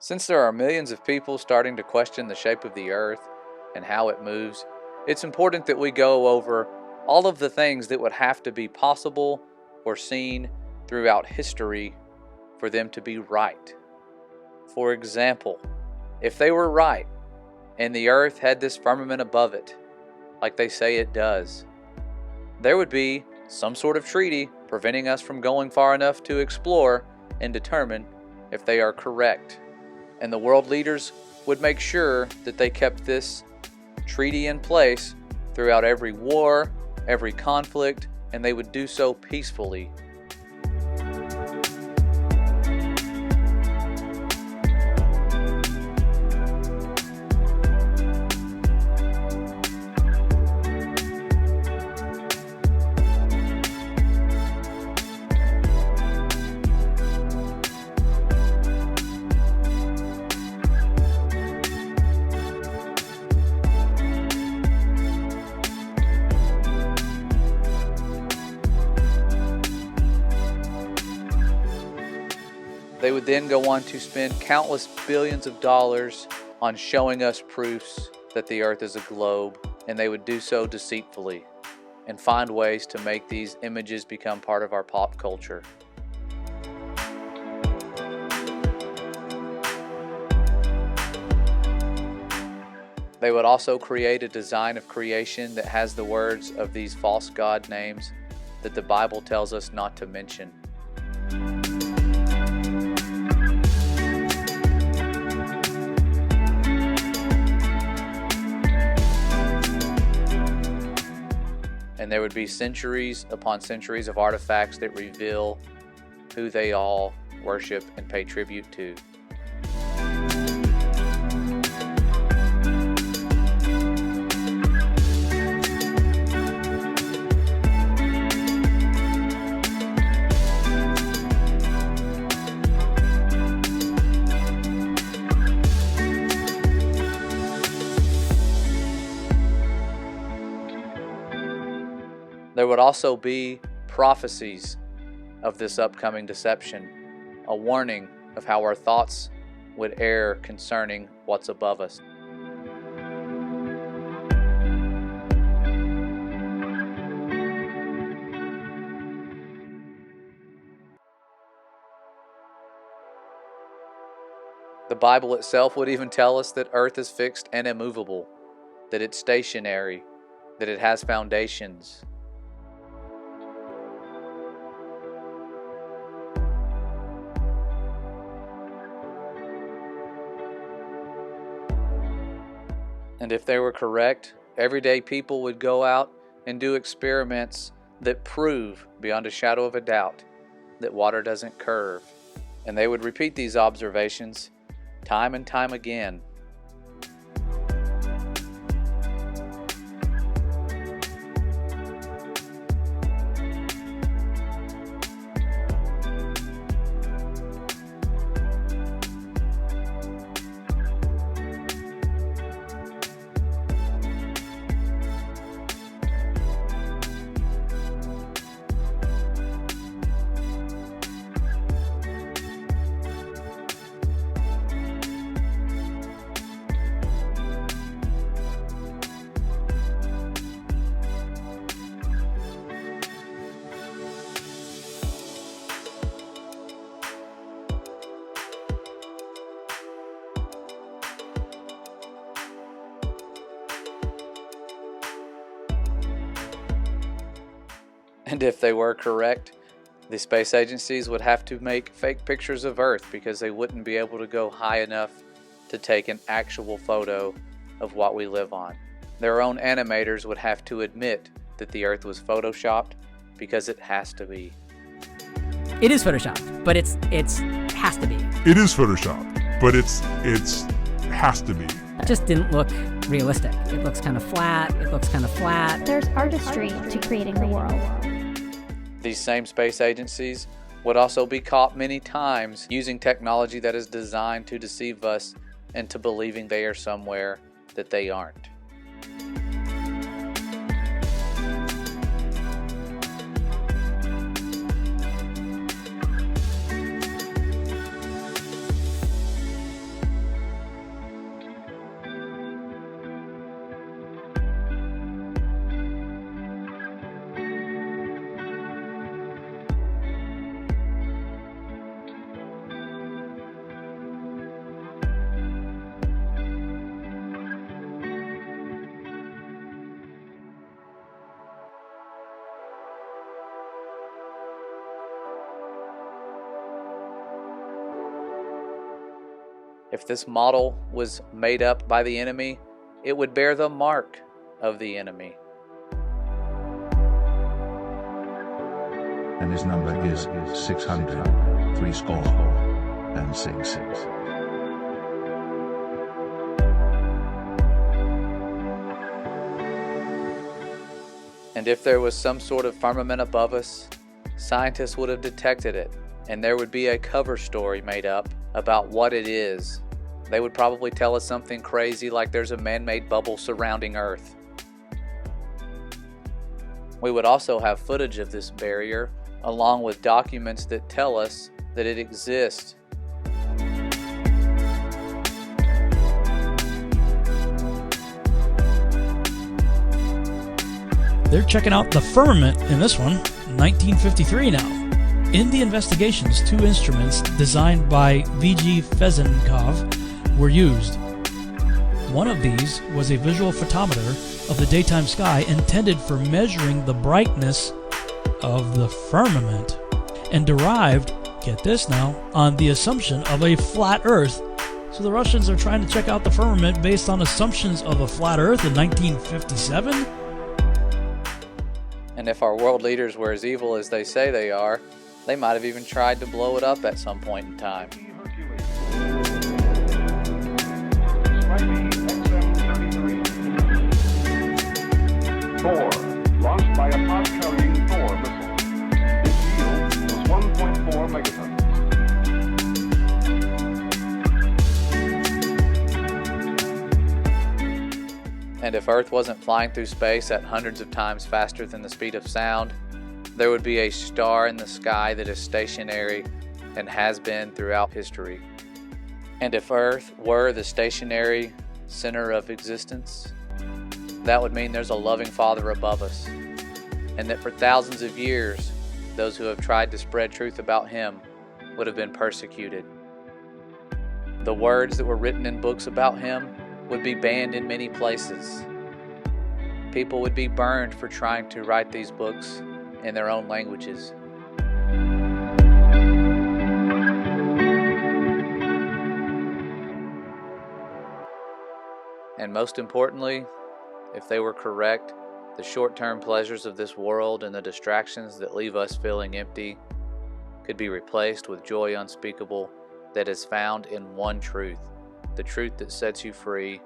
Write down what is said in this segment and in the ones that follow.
Since there are millions of people starting to question the shape of the earth and how it moves, it's important that we go over all of the things that would have to be possible or seen throughout history for them to be right. For example, if they were right and the earth had this firmament above it, like they say it does, there would be some sort of treaty preventing us from going far enough to explore and determine if they are correct. And the world leaders would make sure that they kept this treaty in place throughout every war, every conflict, and they would do so peacefully. They would then go on to spend countless billions of dollars on showing us proofs that the earth is a globe, and they would do so deceitfully and find ways to make these images become part of our pop culture. They would also create a design of creation that has the words of these false god names that the Bible tells us not to mention. And there would be centuries upon centuries of artifacts that reveal who they all worship and pay tribute to. There would also be prophecies of this upcoming deception, a warning of how our thoughts would err concerning what's above us. The Bible itself would even tell us that earth is fixed and immovable, that it's stationary, that it has foundations. And if they were correct, everyday people would go out and do experiments that prove beyond a shadow of a doubt that water doesn't curve. And they would repeat these observations time and time again. And if they were correct, the space agencies would have to make fake pictures of Earth because they wouldn't be able to go high enough to take an actual photo of what we live on. Their own animators would have to admit that the Earth was photoshopped because it has to be. It is photoshopped, but it's has to be. It is photoshopped, but it's has to be. It just didn't look realistic. It looks kind of flat. There's artistry to creating the world. These same space agencies would also be caught many times using technology that is designed to deceive us into believing they are somewhere that they aren't. If this model was made up by the enemy, it would bear the mark of the enemy. And his number is 666. And if there was some sort of firmament above us, scientists would have detected it, and there would be a cover story made up about what it is. They would probably tell us something crazy like there's a man-made bubble surrounding Earth. We would also have footage of this barrier, along with documents that tell us that it exists. They're checking out the firmament in this one, 1953 now. In the investigations, 2 instruments designed by V.G. Fezenkov were used. One of these was a visual photometer of the daytime sky intended for measuring the brightness of the firmament, and derived, get this now, on the assumption of a flat Earth. So the Russians are trying to check out the firmament based on assumptions of a flat Earth in 1957? And if our world leaders were as evil as they say they are, they might have even tried to blow it up at some point in time. Thor, launched by a pod-carrying Thor missile. Its yield was 1.4 megatons. And if Earth wasn't flying through space at hundreds of times faster than the speed of sound, there would be a star in the sky that is stationary and has been throughout history. And if Earth were the stationary center of existence, that would mean there's a loving Father above us, and that for thousands of years, those who have tried to spread truth about Him would have been persecuted. The words that were written in books about Him would be banned in many places. People would be burned for trying to write these books in their own languages. And most importantly, if they were correct, the short-term pleasures of this world and the distractions that leave us feeling empty could be replaced with joy unspeakable that is found in one truth, the truth that sets you free,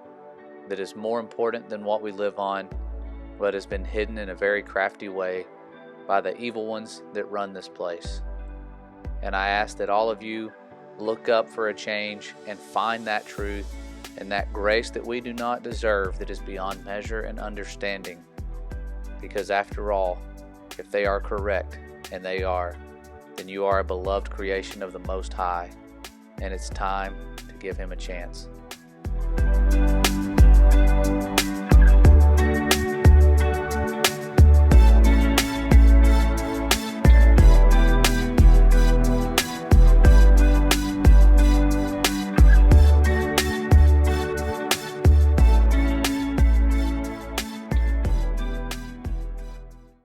that is more important than what we live on, but has been hidden in a very crafty way by the evil ones that run this place. And I ask that all of you look up for a change and find that truth and that grace that we do not deserve, that is beyond measure and understanding. Because after all, if they are correct, and they are, then you are a beloved creation of the Most High, and it's time to give Him a chance.